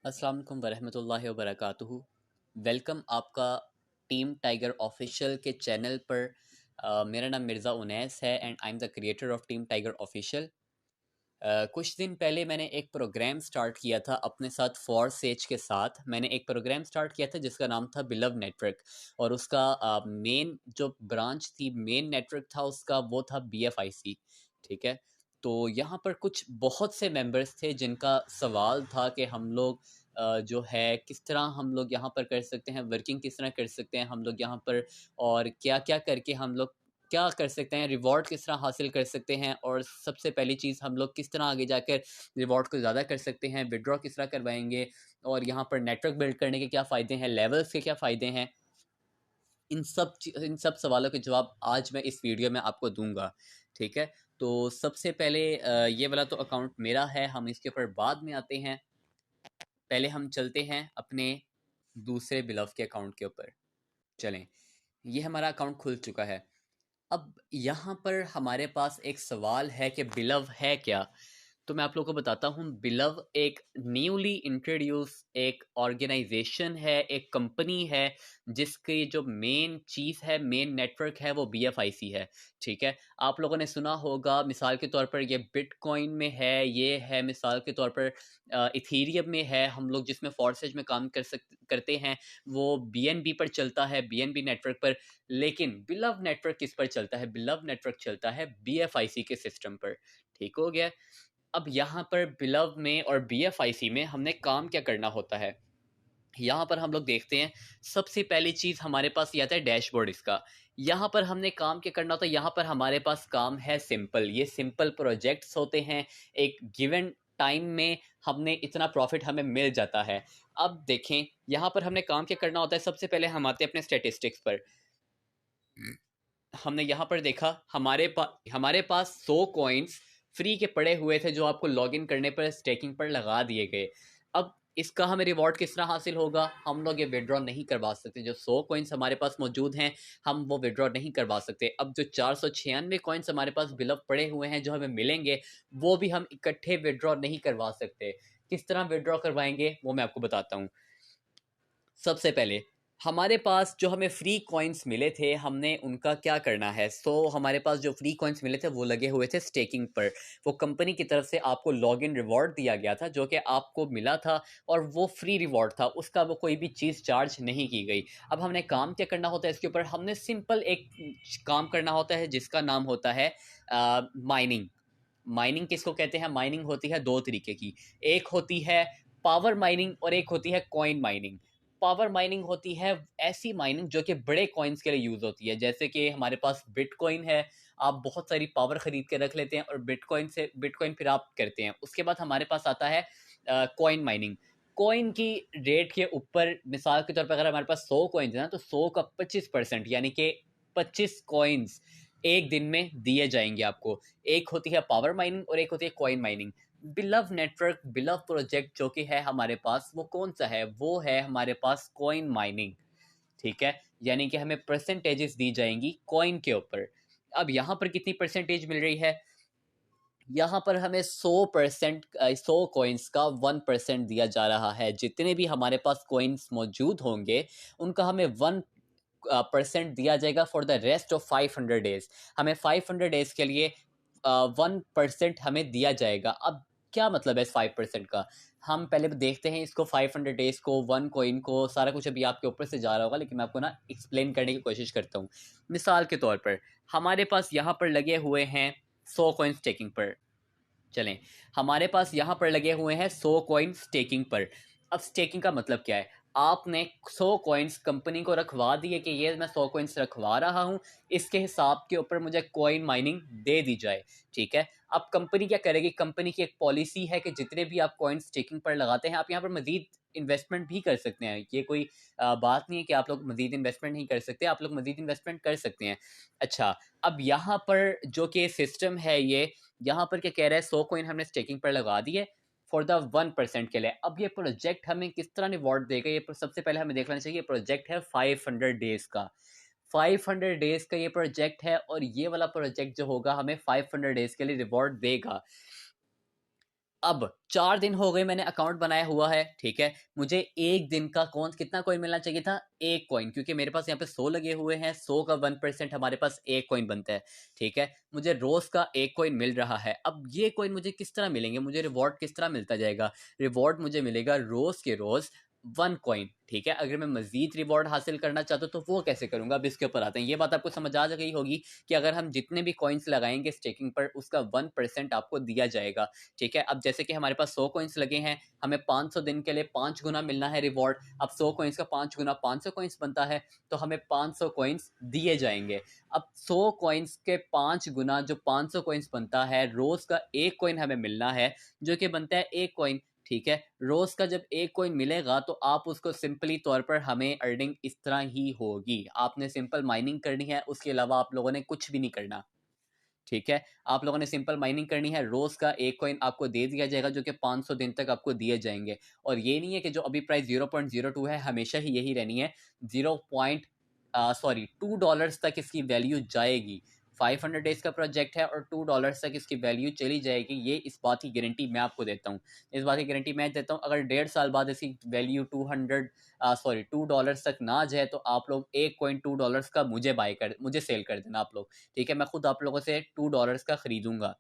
अस्सलाम वालेकुम वरहमतुल्लाहि वबरकातुहू। वेलकम आपका टीम टाइगर ऑफिशियल के चैनल पर। मेरा नाम मिर्ज़ा उनैस है and I am the creator of team tiger official. कुछ दिन पहले मैंने एक प्रोग्राम स्टार्ट किया था अपने साथ फॉर सेज के साथ। मैंने एक प्रोग्राम स्टार्ट किया था जिसका नाम था बिलव नेटवर्क, और उसका मेन जो ब्रांच थी, मेन नेटवर्क था उसका, वो था BFIC। ठीक है, तो यहाँ पर कुछ बहुत से मेंबर्स थे जिनका सवाल था कि हम लोग जो है किस तरह हम लोग यहाँ पर कर सकते हैं, वर्किंग किस तरह कर सकते हैं हम लोग यहाँ पर, और क्या क्या करके हम लोग क्या कर सकते हैं, रिवॉर्ड किस तरह हासिल कर सकते हैं, और सबसे पहली चीज़ हम लोग किस तरह आगे जाकर रिवॉर्ड को ज़्यादा कर सकते हैं, विड्रॉ किस तरह करवाएंगे, और यहाँ पर नेटवर्क बिल्ड करने के क्या फ़ायदे हैं, लेवल्स के क्या फ़ायदे हैं। इन सब सवालों के जवाब आज मैं इस वीडियो में आपको दूंगा। ठीक है, तो सबसे पहले ये वाला तो अकाउंट मेरा है, हम इसके ऊपर बाद में आते हैं। पहले हम चलते हैं अपने दूसरे बिलव के अकाउंट के ऊपर। चलें, ये हमारा अकाउंट खुल चुका है। अब यहाँ पर हमारे पास एक सवाल है कि बिलव है क्या। तो मैं आप लोगों को बताता हूँ, बिलव एक न्यूली इंट्रोड्यूस एक ऑर्गेनाइजेशन है, एक कंपनी है जिसकी जो मेन चीज़ है, मेन नेटवर्क है, वो BFIC है। ठीक है, आप लोगों ने सुना होगा मिसाल के तौर पर ये बिटकॉइन में है, ये है मिसाल के तौर पर इथीरियम में है। हम लोग जिसमें फॉरसेज में काम करते हैं वो BNB पर चलता है, BNB नेटवर्क पर। लेकिन बिलव नेटवर्क किस पर चलता है? बिलव नेटवर्क चलता है BFIC के सिस्टम पर। ठीक हो गया। अब यहाँ पर बिलव में और BFIC में हमने काम क्या करना होता है, यहाँ पर हम लोग देखते हैं। सबसे पहली चीज़ हमारे पास ये आता है डैशबोर्ड इसका। यहाँ पर हमने काम क्या करना होता है, यहाँ पर हमारे पास काम है सिंपल। ये सिंपल प्रोजेक्ट्स होते हैं, एक गिवन टाइम में हमने इतना प्रॉफिट हमें मिल जाता है। अब देखें यहाँ पर हमने काम क्या करना होता है। सबसे पहले हम आते हैं अपने स्टेटिस्टिक्स पर। हमने यहाँ पर देखा हमारे पास 100 कॉइन्स फ्री के पड़े हुए थे जो आपको लॉगिन करने पर स्टेकिंग पर लगा दिए गए। अब इसका हमें रिवॉर्ड किस तरह हासिल होगा? हम लोग ये विड्रॉ नहीं करवा सकते। जो 100 कॉइन्स हमारे पास मौजूद हैं, हम वो विड्रॉ नहीं करवा सकते। अब जो 496 कॉइन्स हमारे पास बिलव पड़े हुए हैं जो हमें मिलेंगे, वो भी हम इकट्ठे विड्रॉ नहीं करवा सकते। किस तरह विड्रॉ करवाएंगे वो मैं आपको बताता हूँ। सबसे पहले हमारे पास जो हमें फ्री कॉइन्स मिले थे, हमने उनका क्या करना है। हमारे पास जो फ्री कॉइन्स मिले थे वो लगे हुए थे स्टेकिंग पर। वो कंपनी की तरफ से आपको लॉगिन रिवॉर्ड दिया गया था जो कि आपको मिला था, और वो फ्री रिवॉर्ड था, उसका वो कोई भी चीज़ चार्ज नहीं की गई। अब हमने काम क्या करना होता है इसके ऊपर? हमने सिंपल एक काम करना होता है जिसका नाम होता है माइनिंग। माइनिंग किसको कहते हैं? माइनिंग होती है दो तरीके की। एक होती है पावर माइनिंग और एक होती है कॉइन माइनिंग। पावर माइनिंग होती है ऐसी माइनिंग जो कि बड़े कॉइन्स के लिए यूज़ होती है। जैसे कि हमारे पास बिटकॉइन है, आप बहुत सारी पावर खरीद के रख लेते हैं और बिटकॉइन फिर आप करते हैं। उसके बाद हमारे पास आता है कॉइन माइनिंग। कॉइन की रेट के ऊपर मिसाल के तौर पर अगर हमारे पास 100 कॉइन्स है ना, तो 100 का 25% यानी कि 25 कॉइन्स एक दिन में दिए जाएंगे आपको। एक होती है पावर माइनिंग और एक होती है कॉइन माइनिंग। बिलव नेटवर्क, बिलव प्रोजेक्ट जो कि है हमारे पास, वो कौन सा है? वो है हमारे पास कॉइन माइनिंग। ठीक है, यानी कि हमें परसेंटेजेस दी जाएंगी कॉइन के ऊपर। अब यहाँ पर कितनी परसेंटेज मिल रही है? यहाँ पर हमें 100% 100 कॉइन्स का 1% दिया जा रहा है। जितने भी हमारे पास कॉइन्स मौजूद होंगे उनका हमें 1% दिया जाएगा for the rest of 500 days. हमें 500 डेज के लिए 1% हमें दिया जाएगा। अब क्या मतलब है इस 5% का? हम पहले देखते हैं इसको, 500 डेज को, 1 कॉइन को, सारा कुछ अभी आपके ऊपर से जा रहा होगा, लेकिन मैं आपको ना एक्सप्लेन करने की कोशिश करता हूँ। मिसाल के तौर पर हमारे पास यहाँ पर लगे हुए हैं 100 कॉइन स्टेकिंग पर। चलें, हमारे पास यहाँ पर लगे हुए हैं 100 कॉइन स्टेकिंग पर। अब स्टेकिंग का मतलब क्या है? आपने 100 कॉइन्स कंपनी को रखवा दिए कि ये मैं 100 कॉइन्स रखवा रहा हूँ, इसके हिसाब के ऊपर मुझे कॉइन माइनिंग दे दी जाए। ठीक है, अब कंपनी क्या करेगी? कंपनी की एक पॉलिसी है कि जितने भी आप कॉइन स्टेकिंग पर लगाते हैं, आप यहाँ पर मजीद इन्वेस्टमेंट भी कर सकते हैं। ये कोई बात नहीं है कि आप लोग मजीद इन्वेस्टमेंट नहीं कर सकते, आप लोग मजीद इन्वेस्टमेंट कर सकते हैं। अच्छा, अब यहाँ पर जो कि सिस्टम है, ये यहाँ पर क्या कह रहा है? 100 कॉइन हमने स्टेकिंग पर लगा दिए फॉर द 1% के लिए। अब ये प्रोजेक्ट हमें किस तरह रिवॉर्ड देगा? ये सबसे पहले हमें देख लेना चाहिए। प्रोजेक्ट है 500 डेज का। 500 डेज का ये प्रोजेक्ट है, और ये वाला प्रोजेक्ट जो होगा हमें 500 डेज के लिए रिवॉर्ड देगा। अब 4 दिन हो गए मैंने अकाउंट बनाया हुआ है, ठीक है। मुझे एक दिन का कौन कितना कॉइन मिलना चाहिए था? 1 कॉइन, क्योंकि मेरे पास यहाँ पे 100 लगे हुए हैं, 100 का 1% हमारे पास 1 कॉइन बनता है, ठीक है। मुझे रोज का 1 कॉइन मिल रहा है। अब ये कॉइन मुझे किस तरह मिलेंगे, मुझे रिवॉर्ड किस तरह मिलता जाएगा? रिवॉर्ड मुझे मिलेगा रोज के रोज 1 कॉइन, ठीक है। अगर मैं मजीद रिवॉर्ड हासिल करना चाहता हूँ तो वो कैसे करूंगा, अब इसके ऊपर आते हैं। ये बात आपको समझ आ गई होगी कि अगर हम जितने भी कॉइन्स लगाएंगे स्टेकिंग पर, उसका 1% आपको दिया जाएगा, ठीक है। अब जैसे कि हमारे पास 100 कॉइन्स लगे हैं, हमें 500 दिन के लिए 5 गुना मिलना है रिवॉर्ड। अब 100 कॉइन्स का 5 गुना 500 कॉइन्स बनता है, तो हमें 500 कॉइन्स दिए जाएंगे। अब 100 कॉइन्स के 5 गुना जो 500 कॉइन्स बनता है, रोज का 1 कॉइन हमें मिलना है, जो कि बनता है 1 कॉइन, ठीक है। रोज का जब 1 कॉइन मिलेगा तो आप उसको सिंपली तौर पर हमें अर्निंग इस तरह ही होगी। आपने सिंपल माइनिंग करनी है, उसके अलावा आप लोगों ने कुछ भी नहीं करना, ठीक है। आप लोगों ने सिंपल माइनिंग करनी है, रोज का 1 कॉइन आपको दे दिया जाएगा, जो कि 500 दिन तक आपको दिए जाएंगे। और ये नहीं है कि जो अभी प्राइस 0.02 है हमेशा ही यही रहनी है, 2 डॉलर्स तक इसकी वैल्यू जाएगी। 500 डेज का प्रोजेक्ट है और 2 डॉलर्स तक इसकी वैल्यू चली जाएगी। ये इस बात की गारंटी मैं आपको देता हूँ, इस बात की गारंटी मैं देता हूँ। अगर 1.5 साल बाद इसकी वैल्यू 2 डॉलर्स तक ना जाए तो आप लोग 1.2 डॉलर्स का मुझे सेल कर देना आप लोग, ठीक है। मैं खुद आप लोगों से 2 डॉलर्स का खरीदूंगा।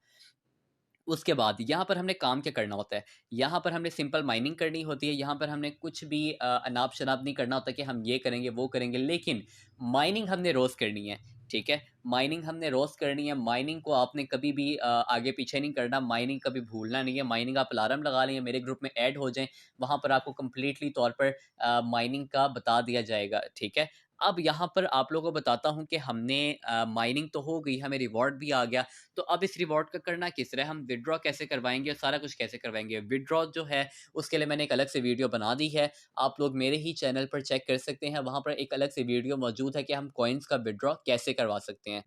उसके बाद यहाँ पर हमने काम क्या करना होता है, यहाँ पर हमने सिंपल माइनिंग करनी होती है। यहाँ पर हमने कुछ भी अनाप शनाप नहीं करना होता कि हम ये करेंगे वो करेंगे, लेकिन माइनिंग हमने रोज़ करनी है, ठीक है। माइनिंग हमने रोज़ करनी है। माइनिंग को आपने कभी भी आगे पीछे नहीं करना, माइनिंग कभी भूलना नहीं है। माइनिंग आप अलार्म लगा लेंगे, मेरे ग्रुप में ऐड हो जाएं, वहाँ पर आपको कम्प्लीटली तौर पर माइनिंग का बता दिया जाएगा, ठीक है। अब यहाँ पर आप लोगों को बताता हूँ कि हमने माइनिंग तो हो गई, हमें रिवॉर्ड भी आ गया, तो अब इस रिवॉर्ड का करना किस तरह, हम विड्रॉ कैसे करवाएंगे और सारा कुछ कैसे करवाएंगे। विड्रॉ जो है उसके लिए मैंने एक अलग से वीडियो बना दी है, आप लोग मेरे ही चैनल पर चेक कर सकते हैं, वहाँ पर एक अलग से वीडियो मौजूद है कि हम कॉइन्स का विड्रॉ कैसे करवा सकते हैं।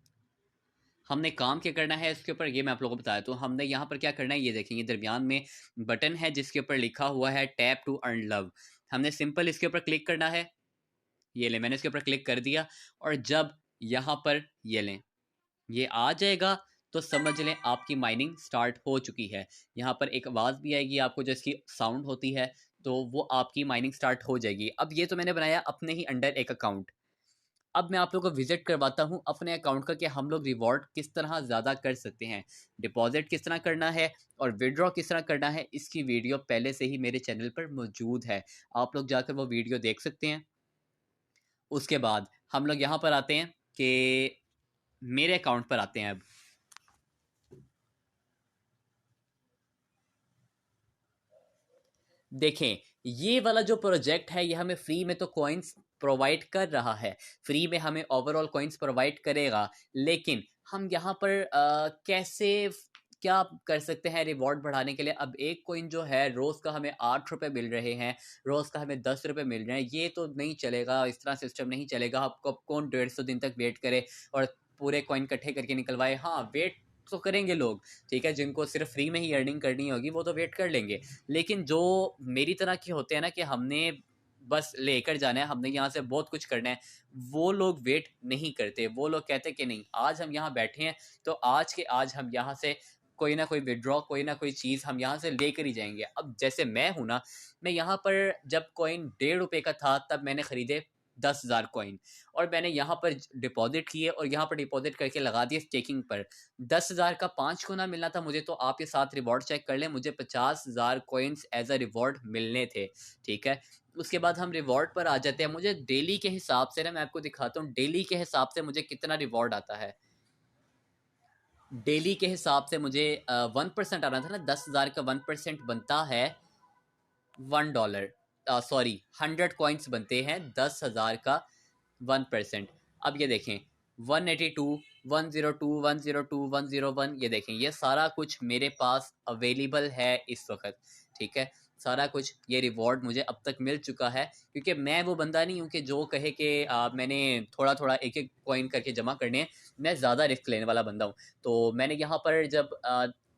हमने काम क्या करना है इसके ऊपर, ये मैं आप लोगों को बताया। तो हमने यहाँ पर क्या करना है, ये देखेंगे दरमियान में बटन है जिसके ऊपर लिखा हुआ है टैप टू अर्न लव। हमने सिंपल इसके ऊपर क्लिक करना है, ये लें मैंने इसके ऊपर क्लिक कर दिया। और जब यहाँ पर ये लें ये आ जाएगा तो समझ लें आपकी माइनिंग स्टार्ट हो चुकी है। यहाँ पर एक आवाज़ भी आएगी आपको जो इसकी साउंड होती है, तो वो आपकी माइनिंग स्टार्ट हो जाएगी। अब ये तो मैंने बनाया अपने ही अंडर एक अकाउंट। अब मैं आप लोगों को विजिट करवाता हूँ अपने अकाउंट का कि हम लोग रिवॉर्ड किस तरह ज़्यादा कर सकते हैं, डिपॉजिट किस तरह करना है और विड्रॉ किस तरह करना है। इसकी वीडियो पहले से ही मेरे चैनल पर मौजूद है, आप लोग जाकर वो वीडियो देख सकते हैं। उसके बाद हम लोग यहाँ पर आते हैं कि मेरे अकाउंट पर आते हैं। अब देखें, ये वाला जो प्रोजेक्ट है ये हमें फ्री में तो कॉइन्स प्रोवाइड कर रहा है, फ्री में हमें ओवरऑल कॉइन्स प्रोवाइड करेगा, लेकिन हम यहाँ पर कैसे क्या कर सकते हैं रिवॉर्ड बढ़ाने के लिए। अब एक कॉइन जो है रोज़ का हमें 8 रुपये मिल रहे हैं, रोज़ का हमें 10 रुपये मिल रहे हैं, ये तो नहीं चलेगा, इस तरह सिस्टम नहीं चलेगा। आपको कौन 150 दिन तक वेट करे और पूरे कॉइन इकट्ठे करके निकलवाए। हाँ, वेट तो करेंगे लोग, ठीक है, जिनको सिर्फ फ्री में ही अर्निंग करनी होगी वो तो वेट कर लेंगे, लेकिन जो मेरी तरह के होते हैं ना कि हमने बस लेकर जाना है, हमने यहाँ से बहुत कुछ करना है, वो लोग वेट नहीं करते। वो लोग कहते कि नहीं, आज हम यहाँ बैठे हैं तो आज के आज हम यहाँ से कोई ना कोई विड्रॉ, कोई ना कोई चीज़ हम यहाँ से लेकर ही जाएंगे। अब जैसे मैं हूँ ना, मैं यहाँ पर जब कॉइन 1.5 रुपये का था तब मैंने ख़रीदे 10,000 कॉइन और मैंने यहाँ पर डिपॉजिट किए और यहाँ पर डिपॉजिट करके लगा दिए स्टेकिंग पर। 10,000 का 5 गुना मिलना था मुझे, तो आप ये साथ रिवॉर्ड चेक कर लें, मुझे 50,000 कॉइन्स एज अ रिवॉर्ड मिलने थे, ठीक है। उसके बाद हम रिवॉर्ड पर आ जाते हैं। मुझे डेली के हिसाब से ना, मैं आपको दिखाता हूँ डेली के हिसाब से मुझे कितना रिवॉर्ड आता है। डेली के हिसाब से मुझे 1% आ रहा था ना, 10,000 का 1% बनता है $1, सॉरी 100 कॉइन्स बनते हैं 10,000 का 1%। अब ये देखें 182, 102, 102, 101, ये देखें ये सारा कुछ मेरे पास अवेलेबल है इस वक्त, ठीक है। सारा कुछ ये रिवॉर्ड मुझे अब तक मिल चुका है, क्योंकि मैं वो बंदा नहीं हूँ कि जो कहे कि मैंने थोड़ा थोड़ा एक एक कॉइन करके जमा करने हैं। मैं ज़्यादा रिस्क लेने वाला बंदा हूँ। तो मैंने यहाँ पर जब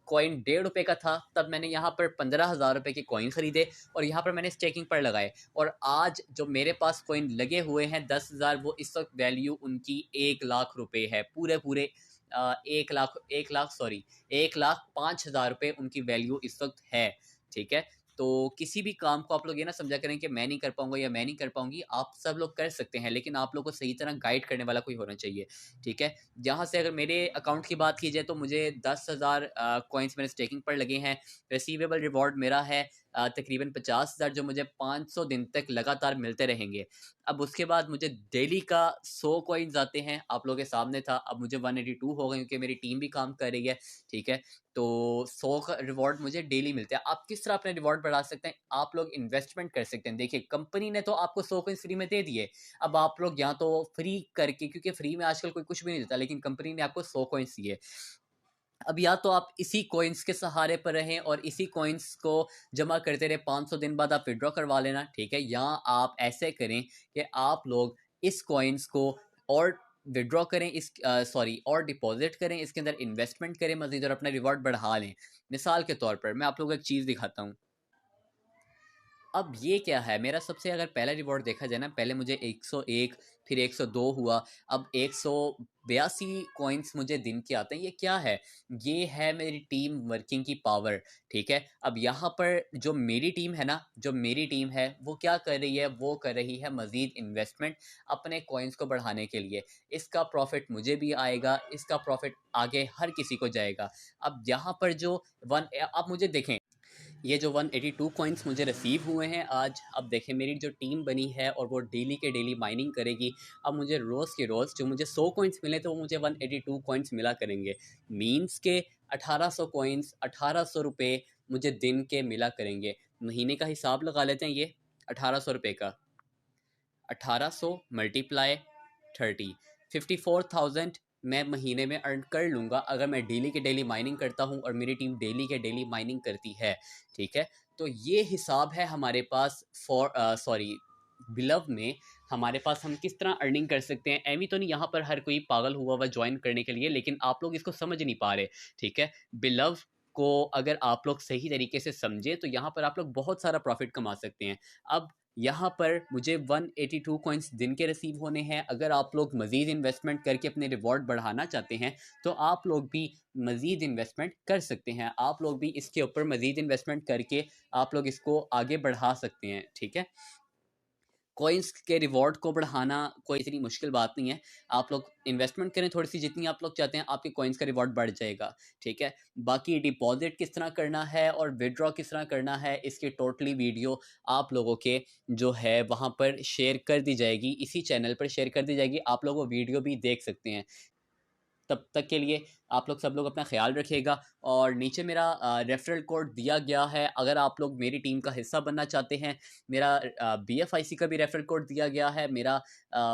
कॉइन 1.5 रुपये का था तब मैंने यहाँ पर 15,000 रुपये के कॉइन ख़रीदे और यहाँ पर मैंने स्टेकिंग पर लगाए। और आज जो मेरे पास कॉइन लगे हुए हैं 10,000, वो इस वक्त वैल्यू उनकी 1 लाख रुपए है, पूरे पूरे 1,05,000 रुपये उनकी वैल्यू इस वक्त है। ठीक है, तो किसी भी काम को आप लोग ये ना समझा करें कि मैं नहीं कर पाऊंगा या मैं नहीं कर पाऊंगी, आप सब लोग कर सकते हैं, लेकिन आप लोग को सही तरह गाइड करने वाला कोई होना चाहिए। ठीक है, जहाँ से अगर मेरे अकाउंट की बात की जाए तो मुझे 10,000 कॉइन्स मेरे स्टेकिंग पर लगे हैं। रिसीवेबल रिवॉर्ड मेरा है तकरीबन 50,000, जो मुझे 500 दिन तक लगातार मिलते रहेंगे। अब उसके बाद मुझे डेली का 100 कॉइन्स आते हैं, आप लोगों के सामने था। अब मुझे 182 हो गए क्योंकि मेरी टीम भी काम कर रही है। ठीक है, तो 100 का रिवॉर्ड मुझे डेली मिलते हैं। आप किस तरह अपने रिवॉर्ड बढ़ा सकते हैं? आप लोग इन्वेस्टमेंट कर सकते हैं। देखिए, कंपनी ने तो आपको 100 कॉइन्स फ्री में दे दिए। अब आप लोग या तो फ्री करके, क्योंकि फ्री में आजकल कोई कुछ भी नहीं देता, लेकिन कंपनी ने आपको 100 कॉइन्स दिए। अब या तो आप इसी कॉइन्स के सहारे पर रहें और इसी कॉइन्स को जमा करते रहे, 500 दिन बाद आप विड्रॉ करवा लेना। ठीक है, या आप ऐसे करें कि आप लोग इस कॉइन्स को और विड्रॉ करें, इस सॉरी और डिपॉजिट करें, इसके अंदर इन्वेस्टमेंट करें मजीद और अपना रिवॉर्ड बढ़ा लें। मिसाल के तौर पर मैं आप लोगों को एक चीज़ दिखाता हूँ। अब ये क्या है, मेरा सबसे अगर पहला रिवॉर्ड देखा जाए ना, पहले मुझे 101, फिर 102 हुआ, अब 182 कॉइन्स मुझे दिन के आते हैं। ये क्या है? ये है मेरी टीम वर्किंग की पावर। ठीक है, अब यहाँ पर जो मेरी टीम है ना, जो मेरी टीम है वो क्या कर रही है? वो कर रही है मज़ीद इन्वेस्टमेंट अपने कॉइन्स को बढ़ाने के लिए। इसका प्रॉफिट मुझे भी आएगा, इसका प्रॉफिट आगे हर किसी को जाएगा। अब यहाँ पर जो वन आप मुझे देखें, ये जो 182 कॉइन्स मुझे रिसीव हुए हैं आज, अब देखें मेरी जो टीम बनी है और वो डेली के डेली माइनिंग करेगी। अब मुझे रोज़ के रोज़ जो मुझे 100 कॉइन्स मिले तो वो मुझे 182 कॉइन्स मिला करेंगे। मीन्स के 1800 कॉइन्स, 1800 रुपये मुझे दिन के मिला करेंगे। महीने का हिसाब लगा लेते हैं, ये 1800 रुपये का 1800 मल्टीप्लाई 30, 54,000 मैं महीने में अर्न कर लूँगा अगर मैं डेली के डेली माइनिंग करता हूँ और मेरी टीम डेली के डेली माइनिंग करती है। ठीक है, तो ये हिसाब है हमारे पास बिलव में। हमारे पास हम किस तरह अर्निंग कर सकते हैं। एमी तो नहीं यहाँ पर हर कोई पागल हुआ हुआ ज्वाइन करने के लिए, लेकिन आप लोग इसको समझ नहीं पा रहे। ठीक है, बिलव को अगर आप लोग सही तरीके से समझे तो यहाँ पर आप लोग बहुत सारा प्रॉफिट कमा सकते हैं। अब यहाँ पर मुझे 182 कॉइन्स दिन के रिसीव होने हैं। अगर आप लोग मज़ीद इन्वेस्टमेंट करके अपने रिवॉर्ड बढ़ाना चाहते हैं तो आप लोग भी मज़ीद इन्वेस्टमेंट कर सकते हैं। आप लोग भी इसके ऊपर मज़ीद इन्वेस्टमेंट करके आप लोग इसको आगे बढ़ा सकते हैं। ठीक है, कॉइन्स के रिवॉर्ड को बढ़ाना कोई इतनी मुश्किल बात नहीं है। आप लोग इन्वेस्टमेंट करें थोड़ी सी, जितनी आप लोग चाहते हैं आपके कॉइन्स का रिवॉर्ड बढ़ जाएगा। ठीक है, बाकी डिपॉजिट किस तरह करना है और विड्रॉ किस तरह करना है, इसकी टोटली वीडियो आप लोगों के जो है वहाँ पर शेयर कर दी जाएगी, इसी चैनल पर शेयर कर दी जाएगी। आप लोग वो वीडियो भी देख सकते हैं। तब तक के लिए आप लोग सब लोग अपना ख्याल रखिएगा। और नीचे मेरा रेफरल कोड दिया गया है, अगर आप लोग मेरी टीम का हिस्सा बनना चाहते हैं। मेरा BFIC का भी रेफरल कोड दिया गया है, मेरा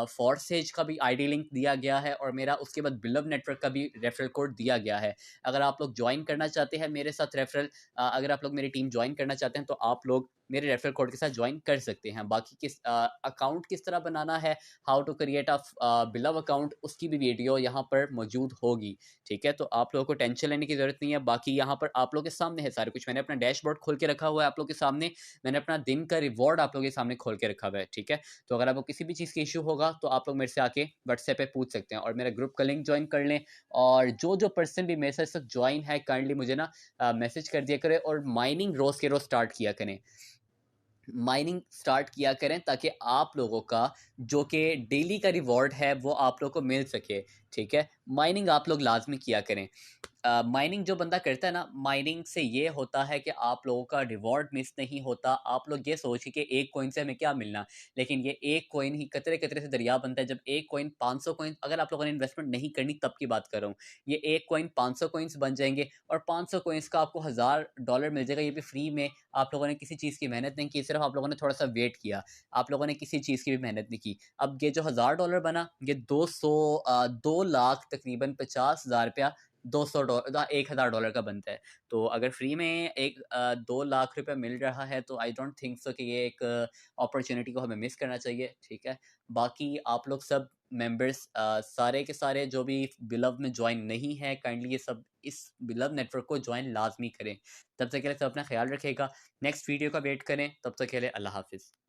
फॉरसेज का भी ID लिंक दिया गया है, और मेरा उसके बाद बिलव नेटवर्क का भी रेफरल कोड दिया गया है। अगर आप लोग ज्वाइन करना चाहते हैं मेरे साथ रेफरल, अगर आप लोग मेरी टीम ज्वाइन करना चाहते हैं तो आप लोग मेरे रेफरल कोड के साथ ज्वाइन कर सकते हैं। बाकी किस अकाउंट किस तरह बनाना है, हाउ टू क्रिएट अ बिलव अकाउंट, उसकी भी वीडियो यहाँ पर मौजूद होगी। ठीक है, तो आप लोगों को टेंशन लेने की ज़रूरत नहीं है। बाकी यहाँ पर आप लोगों के सामने है सारे कुछ, मैंने अपना डैशबोर्ड खोल के रखा हुआ है आप लोगों के सामने, मैंने अपना दिन का रिवॉर्ड आप लोगों के सामने खोल के रखा हुआ है। ठीक है, तो अगर आपको किसी भी चीज़ की इशू होगा तो आप लोग मेरे से आके व्हाट्सएप पे पूछ सकते हैं, और मेरा ग्रुप का लिंक ज्वाइन कर लें। और जो जो पर्सन भी मेरे साथ ज्वाइन है काइंडली मुझे ना मैसेज कर दिया करें, और माइनिंग रोज़ के रोज़ स्टार्ट किया करें, माइनिंग स्टार्ट किया करें, ताकि आप लोगों का जो कि डेली का रिवॉर्ड है वो आप लोगों को मिल सके। ठीक है, माइनिंग आप लोग लाजमी किया करें। माइनिंग जो बंदा करता है ना, माइनिंग से ये होता है कि आप लोगों का रिवॉर्ड मिस नहीं होता। आप लोग ये सोचिए कि एक कॉइन से हमें क्या मिलना, लेकिन ये एक कॉइन ही कतरे कतरे से दरिया बनता है। जब एक कॉइन 500 कॉइन, अगर आप लोगों ने इन्वेस्टमेंट नहीं करनी तब की बात कर रहा हूँ, ये एक कॉइन 500 कॉइन्स बन जाएंगे, और 500 कॉइन्स का आपको $1000 मिल जाएगा, ये भी फ्री में। आप लोगों ने किसी चीज़ की मेहनत नहीं की, सिर्फ आप लोगों ने थोड़ा सा वेट किया, आप लोगों ने किसी चीज़ की भी मेहनत नहीं की। अब ये जो $1000 बना, ये 2 लाख तकरीबन 50,000 रुपया, $200 $1000 का बनता है। तो अगर फ्री में 2 लाख रुपया मिल रहा है तो आई डोंट थिंक सो कि ये एक अपॉर्चुनिटी को हमें मिस करना चाहिए। ठीक है, बाकी आप लोग सब मेंबर्स सारे के सारे जो भी बिलव में ज्वाइन नहीं है, काइंडली ये सब इस बिलव नेटवर्क को ज्वाइन लाजमी करें। तब तक के लिए सब अपना ख्याल रखिएगा, नेक्स्ट वीडियो का वेट करें, तब तक के लिए अल्लाह हाफिज़।